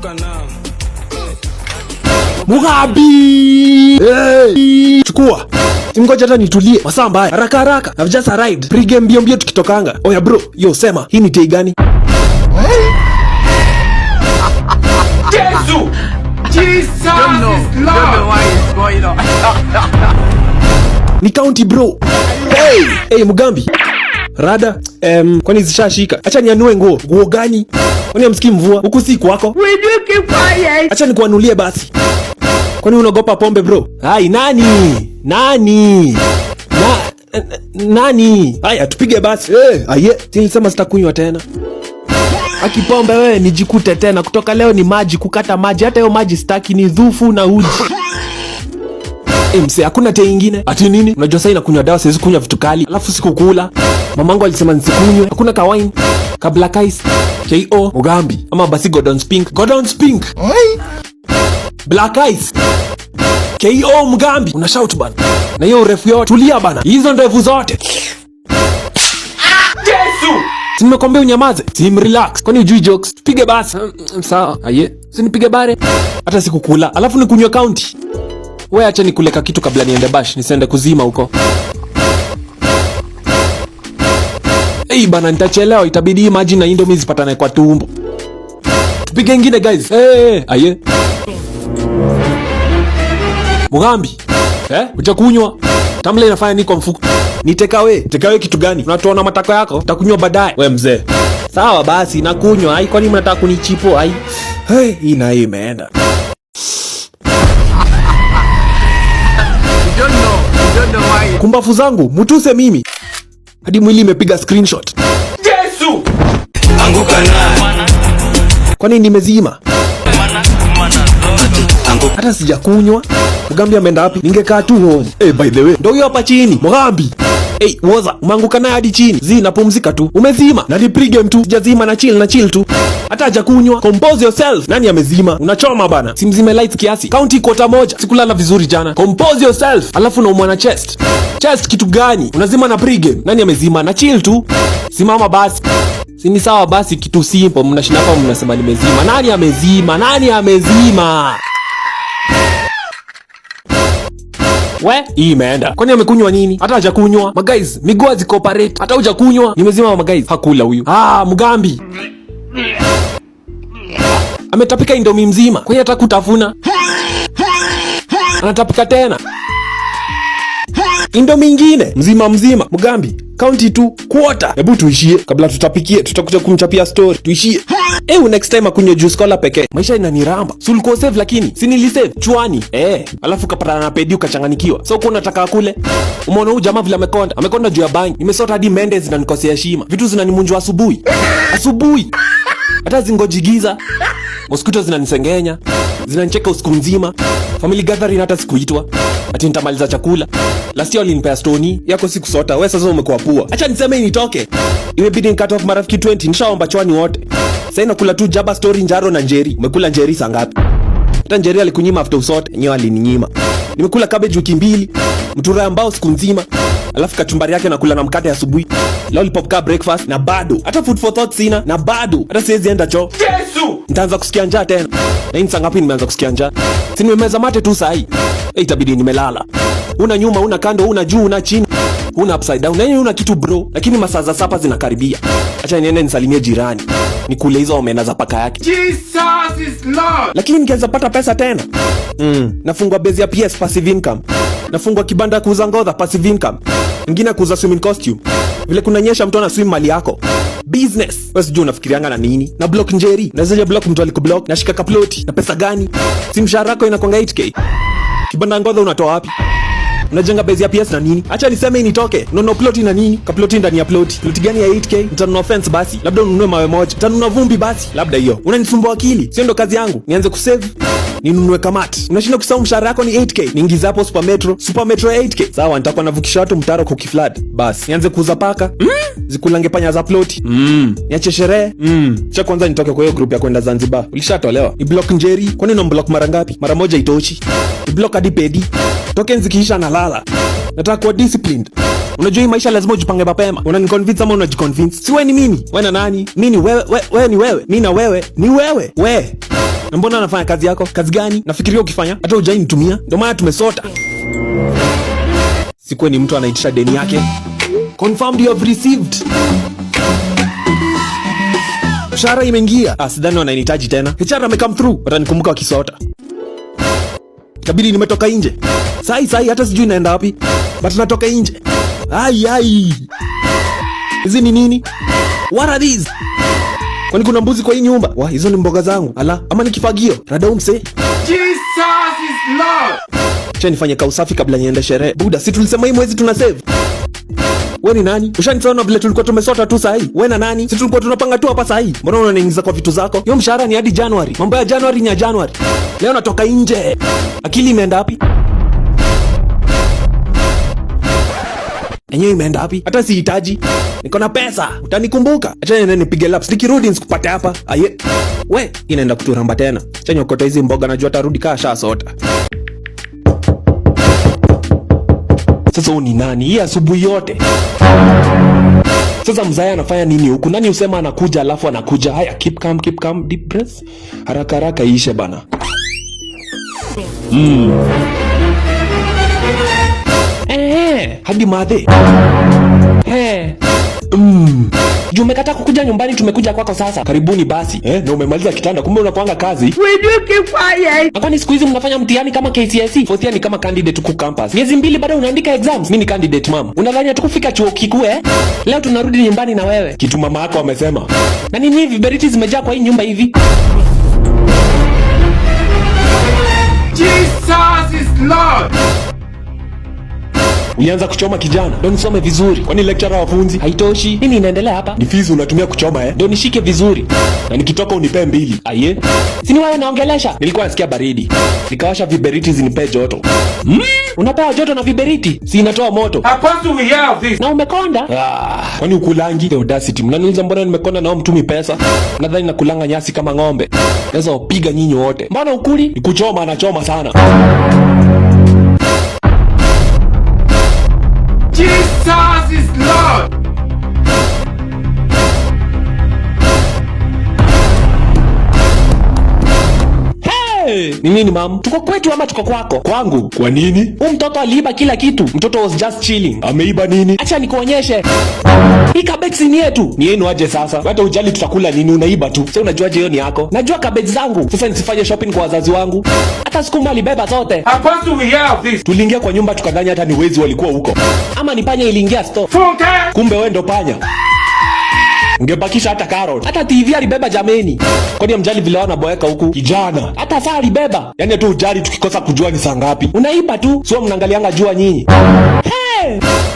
Anguka na Mugabi! Hey! Chukua. Ngoja hata nitulie. Masaa mbaya. Haraka haraka. I've just arrived. Pre-game mbio mbio tukitokanga. Oya bro, yo sema, hii ni tei gani? Jesus! Jesus Don't know why it's going on. Ni county bro. Hey, Mugambi. Rada, kwani zishashika? Acha nianue nguo. Nguo gani? Kwani amsikii mvua? Huku si kwako. We do keep quiet. Acha nikuanulie basi. Kwani unaogopa pombe bro? Hai, nani? Nani? Haya, tupige basi. Aye, nilisema sitakunywa tena. Akipombe wewe nijikute tena. Kutoka leo ni maji, kukata maji. Hata hiyo maji sitaki, ni dhufu na uji. Mse, hakuna tei ingine. Ati nini? Unajua sasa inakunywa dawa, siwezi kunywa vitu kali. Alafu sikukula. Mamangu alisema nisikunywe. Hakuna ka wine, ka black ice, K.O. Mugambi. Ama basi Gordon's Pink. Gordon's Pink. Black ice. K.O. Mugambi. Una shout bana. Na hiyo urefu yote. Tulia bana. Hizo ndevu zote. Yesu! Nimekwambia unyamaze. Sim relax. Kwani hujui jokes? Tupige basi. Sawa. Aye. Usinipige bare. Hata sikukula. Alafu nikunywe county. Wewe acha nikuleka kitu kabla niende bash, nisiende kuzima huko. Bana nitachelewa, itabidi maji na indomie zipatane kwa tumbo. Tupige ingine guys. Aye. Mugambi. Utakunywa? Tamle inafanya niko mfuko. Ni take away. Take away kitu gani? Unatoona matako yako? Utakunywa baadaye. Wewe mzee. Sawa basi nakunywa. Hai, kwani mnataka kunichipo? Hai. Hii na hii imeenda. Don't know why. Kumbafu zangu, mutuse mimi. Hadi mwili imepiga screenshot. Yesu! Anguka na Kwani nimezima? Hata sijakunywa. Mugambi ameenda wapi? Ningekaa tu home. By the way, ndio huyo hapa chini. Mugambi. Woza, umeanguka naye hadi chini. Napumzika tu. Umezima. Na ni pre-game tu. Sijazima na chill tu. Hata hajakunywa. Compose yourself. Nani amezima? Unachoma bana. Simzime lights kiasi. County quarter moja. Sikulala vizuri jana. Compose yourself. Alafu na umwana chest. Chest kitu gani? Unazima na pre-game. Nani amezima? Na chill tu. Simama basi. Sini sawa basi, kitu simple. Mnashinda hapa mnasema nimezima. Nani amezima? Hii imeenda. Kwani amekunywa nini? Hata hajakunywa. Guys, miguu zikooperate. Hata hujakunywa. Nimezima guys. Hakula huyu. Mugambi. Ametapika indomie mzima. Kwani hata kutafuna. Anatapika tena. Indomie ingine. Mzima. Mugambi. County 2 quarter. Hebu tuishie kabla tutapikie. Tutakuja kumchapia story. Tuishie. Next time akunywe juice cola pekee. Maisha inaniramba. Si ulikuwa save lakini si nilisave chwani. Alafu kapata na pedi ukachanganikiwa. So uko unataka akule. Umeona huyu jamaa vile amekonda juu ya bangi. Nimesota hadi mende zinanikosea heshima. Vitu zinanimunjwa asubuhi. Hata zingojigiza. Mosquito zinanisengenya. Zinanicheka usiku mzima. Family gathering hata sikuitwa. Ati nitamaliza chakula. Last year walinipea stoni yako sikusota. Wewe sasa umekuwa pua. Acha niseme nitoke. Imebidi nikata off marafiki 20. Nishaomba chwani wote. Sasa nakula tu jaba story njaro na njeri. Umekula njeri saa ngapi? Hata njeri alikunyima after usote. Nyewe alininyima. Nimekula cabbage wiki 2. Mtura ambao siku nzima. Alafu kachumbari yake nakula na mkate asubuhi. Lollipop ka breakfast na bado. Hata food for thought sina na bado. Hata siwezi enda choo. Yesu! Nitaanza kusikia njaa tena. Na hii saa ngapi nimeanza kusikia njaa? Si nimemeza mate tu saa hii. Itabidi nimelala. Una nyuma, una kando, una juu, una chini. Una upside down. Na una kitu bro. Lakini masaa za sapa zinakaribia. Acha niende nisalimie jirani. Nikule hizo omena za paka yake. Jesus is Lord! Lakini ningeweza pata pesa tena. Nafungwa base ya PS passive income. Nafungwa kibanda kuuza ngodha passive income. Mwingine kuuza swimming costume. Vile kunanyesha mtu ana swim mali yako. Business. Wewe sijui unafikirianga na nini? Na block njeri. Nawezaje block mtu alikublock? Nashika kaploti. Na pesa gani? Si mshahara wako inakwanga 8k. Kibanda ngodha unatoa wapi? Unajenga base ya PS na nini? Acha niseme nitoke. Nono ploti na nini? Kaploti ndani ya ploti. Ploti gani ya 8k? Nitanunua fence basi. Labda ununue mawe moja. Nitanunua vumbi basi. Labda hiyo. Unanisumbua akili. Sio ndo kazi yangu. Nianze kusave. Ninunue kamati. Unashinda kusahau mshahara wako ni 8k. Niingize hapo Super Metro ya 8k. Sawa, nitakuwa navukisha watu mtaro kukiflood. Basi, nianze kuuza paka. Zikulange panya za ploti. Niache sherehe. Cha kwanza nitoke kwa hiyo group ya kwenda Zanzibar. Ulishatolewa. Ni block njeri. Kwani una block mara ngapi? Mara moja itoshi. Ni block hadi pedi. Tokens zikiisha na lala. Nataka kuwa disciplined. Unajua hii maisha lazima ujipange mapema. Unaniconvince ama unajiconvince? Si wewe ni mimi. Wewe na nani? Mimi ni wewe, wewe ni wewe. Mimi na wewe ni wewe. We. Na mbona unafanya kazi yako? Kazi gani? Nafikiria ukifanya hata hujai nitumia. Ndio maana tumesota. Sikuwe ni mtu anaitisha deni yake. Confirmed you have received. Mshahara imeingia. Sidhani wananihitaji tena. HR amecome through. Watanikumbuka wakisota. Kabidi nimetoka nje. Sai hata sijui naenda wapi. But natoka nje. Ai. Hizi ni nini? What are these? Kwani kuna mbuzi kwa hii nyumba? Hizo ni mboga zangu. Ala, ama ni kifagio. Rada umse. Jesus is Lord. Acha nifanye kausafi kabla niende sherehe. Buda, si tulisema hii mwezi tuna save. Wewe ni nani? Ushanisema vile tulikuwa tumesota tu sahi. Wewe na nani? Si tulikuwa tunapanga tu hapa sahi. Mbona unaniingiza kwa vitu zako? Hiyo mshahara ni hadi January. Mambo ya January ni ya January. Leo natoka nje. Akili imeenda wapi? Enyewe imeenda wapi? Hata sihitaji. Niko na pesa. Utanikumbuka. Acha niende nipige laps. Nikirudi nisikupate hapa. Aye. We, inaenda kuturamba tena. Acha nyokote hizi mboga, najua tarudi kasha sota. Sasa ni nani? Hii asubuhi yote. Sasa mzaya anafanya nini huku? Nani usema anakuja alafu anakuja? Haya, keep calm, deep breath. Haraka iishe bana. Hadi madhe. Juu umekataa kukuja nyumbani, tumekuja kwako sasa. Karibuni basi. Na umemaliza kitanda, kumbe unakuanga kazi. Will you keep quiet? Kwani siku hizi mnafanya mtihani kama KCSE? Fourth year ni kama candidate ku campus. Miezi 2 bado unaandika exams. Mimi ni candidate mam. Unadhani tukufika chuo kikuu Leo tunarudi nyumbani na wewe. Kitu mama yako amesema. Na nini hivi beriti zimejaa kwa hii nyumba hivi? Jesus is Lord. Ulianza kuchoma kijana. Ndio nisome vizuri. Kwani lecturer wafunzi? Haitoshi. Nini inaendelea hapa? Ni fees unatumia kuchoma Ndio nishike vizuri. Na nikitoka unipe 2. Aye. Si ni wewe naongelesha? Nilikuwa nasikia baridi. Nikawasha viberiti zinipe joto. Unapewa joto na viberiti? Si inatoa moto. Hapaswi we have this. Na umekonda? Kwani ukulangi? The audacity. Mnaniuliza mbona nimekonda na mtumi pesa? Nadhani nakulanga nyasi kama ng'ombe. Naweza upiga nyinyi wote. Mbona ukuli? Nikuchoma anachoma sana. Jesus is Lord. Ni nini mam? Tuko kwetu ama tuko kwako? Kwangu. Kwa nini? Huyu mtoto aliiba kila kitu. Mtoto was just chilling. Ameiba nini? Acha nikuonyeshe. Hii cabbage ni yetu. Ni yenu aje sasa? Hata ujali tutakula nini, unaiba tu. Sasa unajuaje hiyo ni yako? Najua cabbage zangu. Sasa nisifanye shopping kwa wazazi wangu. Hata sukuma alibeba zote. Hapaswi we have this. Tuliingia kwa nyumba tukadhani hata ni wezi walikuwa huko. Ama ni panya iliingia store. Funka. Kumbe wewe ndo panya. Ungebakisha hata carrot. Hata TV alibeba jameni. Kwani amjali vile wanaboeka huku? Kijana. Hata saa alibeba. Yaani tu ujali tukikosa kujua ni saa ngapi. Unaiba tu. Sio mnaangalianga jua nyinyi.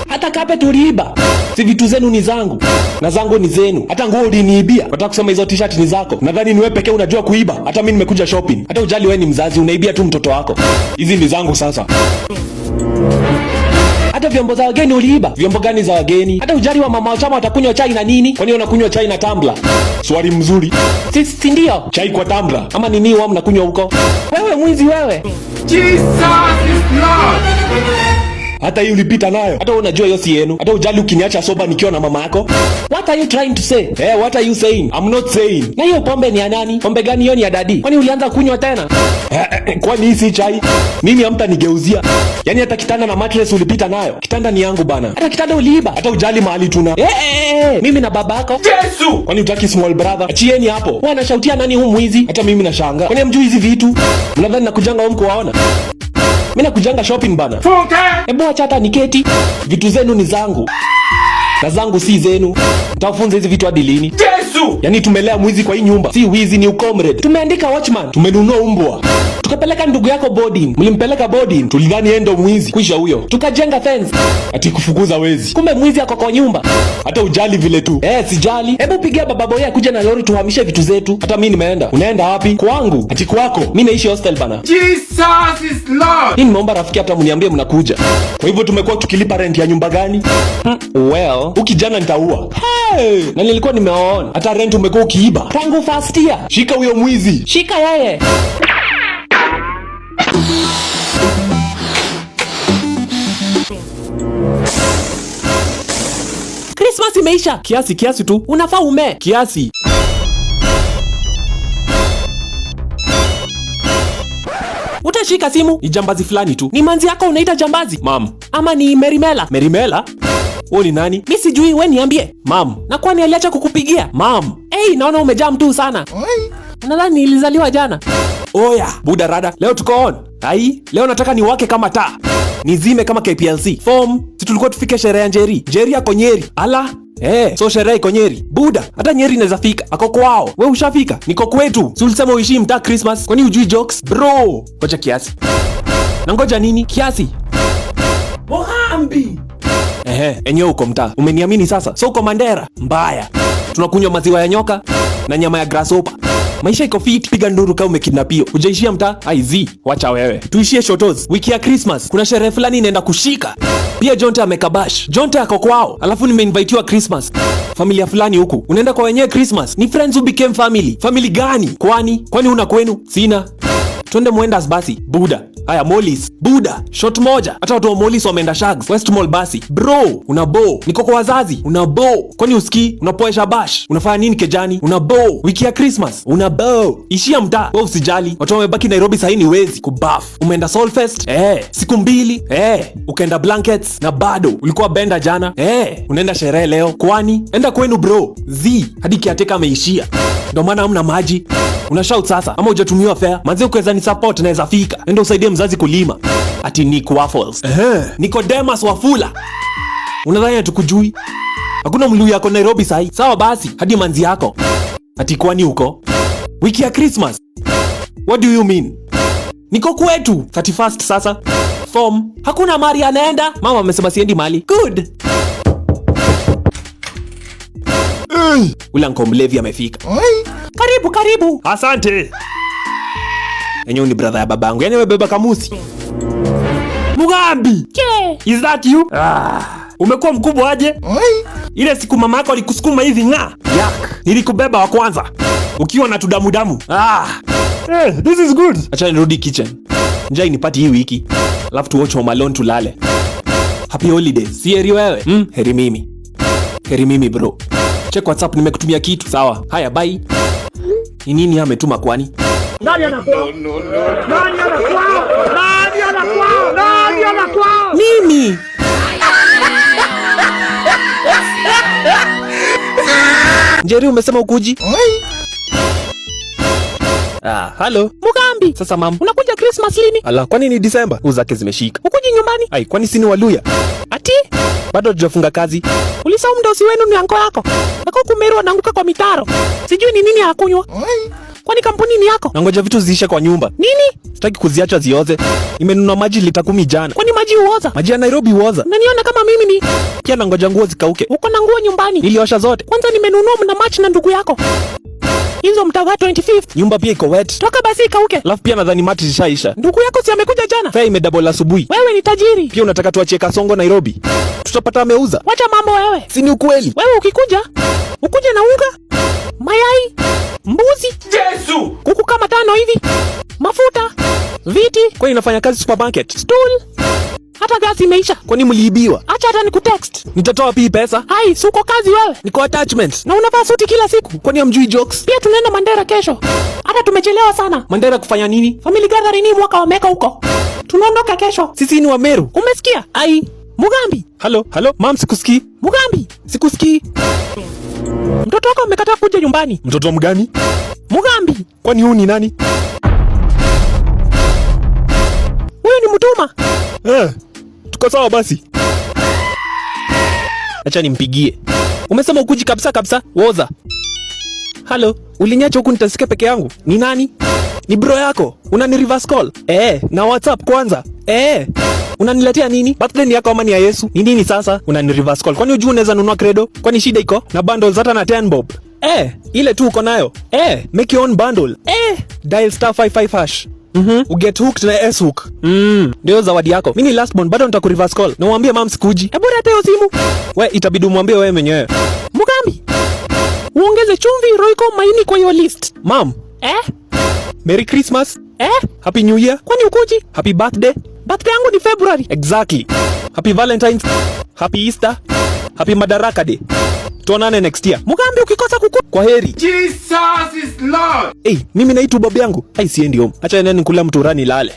Hata carpet uliiba. Si vitu zenu ni zangu. Na zangu ni zenu. Hata nguo uliniibia. Nataka kusema hizo t-shirt ni zako. Nadhani ni wewe pekee unajua kuiba. Hata mimi nimekuja shopping. Hata ujali wewe ni mzazi, unaibia tu mtoto wako. Hizi ni zangu sasa. Hata vyombo za wageni uliiba. Vyombo gani za wageni? Hata ujali wa mama wa chama watakunywa chai na nini? Kwani unakunywa chai na tumbler? Swali mzuri. Si ndio? Chai kwa tumbler. Ama nini wao mnakunywa huko? Wewe mwizi wewe. Jesus is Lord. Hata hii ulipita nayo. Hata unajua hiyo si yenu. Hata ujali ukiniacha soba nikiwa na mama yako. What are you trying to say? What are you saying? I'm not saying. Na hiyo pombe ni ya nani? Pombe gani hiyo ni ya dadi? Kwani ulianza kunywa tena? Kwani hii si chai? Mimi hamtanigeuzia. Yaani hata kitanda na mattress ulipita nayo. Kitanda ni yangu bana. Hata kitanda uliiba. Hata ujali mahali tuna. Mimi na babako. Yesu. Kwani utaki small brother? Achieni hapo. Wewe unashautia nani huyu mwizi? Hata mimi nashangaa. Kwani hamjui hizi vitu? Mnadhani nakujanga huko kuwaona? Mimi nakujanga shopping bana. Funka. Hebu acha hata niketi. Vitu zenu ni zangu. Na zangu si zenu. Mtafunza hizi vitu hadi lini? Yesu. Yaani tumelea mwizi kwa hii nyumba. Si wizi ni ukomrade. Tumeandika watchman. Tumenunua umbwa. Tukapeleka ndugu yako boarding. Mlimpeleka boarding. Tulidhani yeye ndo mwizi. Kwisha huyo. Tukajenga fence. Ati kufukuza wezi. Kumbe mwizi ako kwa nyumba. Hata ujali vile tu. Sijali. Hebu pigia baba boy akuje na lori tuhamishe vitu zetu. Hata mimi nimeenda. Unaenda wapi? Kwangu. Ati kwako. Mimi naishi hostel bana. Jesus is Lord. Mimi nimeomba rafiki hata mniambie mnakuja. Kwa hivyo tumekuwa tukilipa rent ya nyumba gani? Well, ukijana nitaua. Na nilikuwa nimeona. Hata rent umekuwa ukiiba. Tangu first year. Shika huyo mwizi. Shika yeye. Christmas imeisha. Kiasi tu. Unafaa ume. Kiasi. Utashika simu. Ni jambazi fulani tu. Ni manzi yako unaita jambazi? Mam. Ama ni Merimela? Merimela? Wewe ni nani? Mimi sijui, wewe niambie. Mam. Na kwani aliacha kukupigia? Mam. Naona umejaa mtu sana. Unadhani nilizaliwa jana? Oya, buda rada. Leo tuko on. Leo nataka niwake kama taa. Nizime kama KPLC. Form, si tulikuwa tufike sherehe ya Njeri. Njeri yako Nyeri. Ala. So sherehe iko Nyeri. Buda, hata Nyeri inaweza fika. Ako kwao. Wewe ushafika? Niko kwetu. Si ulisema uishi mtaa Christmas. Kwani hujui jokes? Bro, ngoja kiasi. Na ngoja nini? Kiasi. Mohambi. Enyewe uko mtaa. Umeniamini sasa? So uko Mandera. Mbaya. Tunakunywa maziwa ya nyoka na nyama ya grasshopper. Maisha iko fit, piga nduru kama umekidnapio. Hujaishia mtaa? Wacha wewe. Tuishie shotos. Wiki ya Christmas kuna sherehe fulani inaenda kushika. Pia Jonte amekabash. Jonte ako kwao. Alafu nimeinvitiwa Christmas. Familia fulani huku. Unaenda kwa wenyewe Christmas. Ni friends who became family. Family gani? Kwani una kwenu? Sina. Twende Muendas basi. Buda. Haya Mollis. Buda. Shot moja. Hata watu wa Mollis wameenda Shags. West Mall basi. Bro, una bo. Niko kwa wazazi. Una bo. Kwani usikii? Unapoesha bash. Unafanya nini kejani? Una bo. Wiki ya Christmas. Una bo. Ishia mtaa. Wewe usijali. Watu wamebaki Nairobi sasa ni wezi kubaf. Umeenda Solfest? Siku 2. Ukaenda Blankets na bado ulikuwa benda jana. Unaenda sherehe leo. Kwani? Enda kwenu bro. Hadi kiateka ameishia. Ndio maana hamna maji. Una shout sasa ama hujatumiwa fare? Manzi ukiweza ni support naweza fika. Nenda usaidie mzazi kulima. Ati Nick Waffles. Nicodemus Wafula. Unadhani hatukujui? Hakuna mluya yako Nairobi sahi. Sawa basi, hadi manzi yako. Ati kwani huko? Wiki ya Christmas. What do you mean? Niko kwetu 31st sasa. Form, hakuna mari anaenda. Mama amesema siendi mali. Good. Ule Uncle Mlevi amefika. Karibu. Asante. Enyewe ni brother ya babangu. Yaani amebeba kamusi. Mugambi. Is that you? Umekuwa mkubwa aje? Ile siku mama yako alikusukuma hivi nga. Nilikubeba wa kwanza. Ukiwa na tudamu. This is good. Acha nirudi kitchen. Njaa inipati hii wiki. Alafu tu watch Home Alone tulale. Happy holidays. Si heri wewe? Heri mimi bro. Check WhatsApp nimekutumia kitu. Sawa. Haya bye. Ni nini ametuma kwani? Nani anakuwa? Mimi. Njeri umesema ukuji? Hello. Mugambi. Sasa mam, unakuja Christmas lini? Ala, kwani ni December? Uzake zimeshika. Ukuji nyumbani? Kwani si ni Waluya? Ati? Bado tujafunga kazi. Ulisahau mdosi wenu ni anko yako. Nako Kumeru anaanguka kwa mitaro. Sijui ni nini hakunywa. Kwani kampuni ni yako? Nangoja vitu ziishe kwa nyumba. Nini? Sitaki kuziacha zioze. Nimenunua maji lita 10 jana. Kwani maji huoza? Maji ya Nairobi huoza. Unaniona kama mimi ni? Pia nangoja nguo zikauke. Uko na nguo nyumbani? Niliosha zote. Kwanza nimenunua mna match na ndugu yako. Hizo mtaga 25th. Nyumba pia iko wet. Toka basi ikauke. Alafu pia nadhani mati zishaisha. Ndugu yako si amekuja jana? Fare imedouble asubuhi. Wewe ni tajiri. Pia unataka tuachie Kasongo Nairobi. Tutapata ameuza. Wacha mambo wewe. Si ni ukweli? Wewe ukikuja, ukuje na unga, mayai, mbuzi, Yesu! kuku kama 5 hivi, mafuta, viti. Kwani inafanya kazi supermarket? Stool. Hata gasi imeisha. Kwani mliibiwa? Acha hata nikutext. Nitatoa pia pesa. Suko kazi wewe. Niko attachment. Na unavaa suti kila siku. Kwani hamjui jokes? Pia tunaenda Mandera kesho. Hata tumechelewa sana. Mandera kufanya nini? Family gathering ni mwaka wameka huko. Tunaondoka kesho. Sisi ni wa Meru. Umesikia? Mugambi. Hello. Mom, sikusikii. Mugambi. Sikusikii. Mtoto wako amekataa kuja nyumbani. Mtoto mgani? Mugambi. Kwani huyu ni nani? Huyu ni Mtuma. Tuko sawa basi. Acha nimpigie. Umesema ukuji kabisa. Woza. Hello. Ulinyacha huku nitasike peke yangu. Ni nani? Ni bro yako. Unani reverse call? Na WhatsApp kwanza. Unaniletea nini? Birthday ni yako ama ni ya Yesu? Ni nini sasa? Unani reverse call. Kwani unajua unaweza nunua credo? Kwani shida iko? Na bundles hata na 10 bob. Ile tu uko nayo. Make your own bundle. Dial *55#. Uget hooked na S-hook. Ndio zawadi yako. Mimi ni last born, bado nitaku reverse call. Na uambie mom sikuji. Hebu leta hiyo simu. Itabidi umwambie wewe mwenyewe. Mugambi. Uongeze chumvi, roiko, maini kwa hiyo list. Mom. Merry Christmas. Happy New Year. Kwani ukuji? Happy birthday. Birthday yangu ni February. Exactly. Happy Valentine's. Happy Easter. Happy Madaraka Day. tuonane next year. Mugambi ukikosa kwa heri. Jesus is Lord. Mimi naitu babu yangu. Siendi home. Acha nene nikula mturani lale.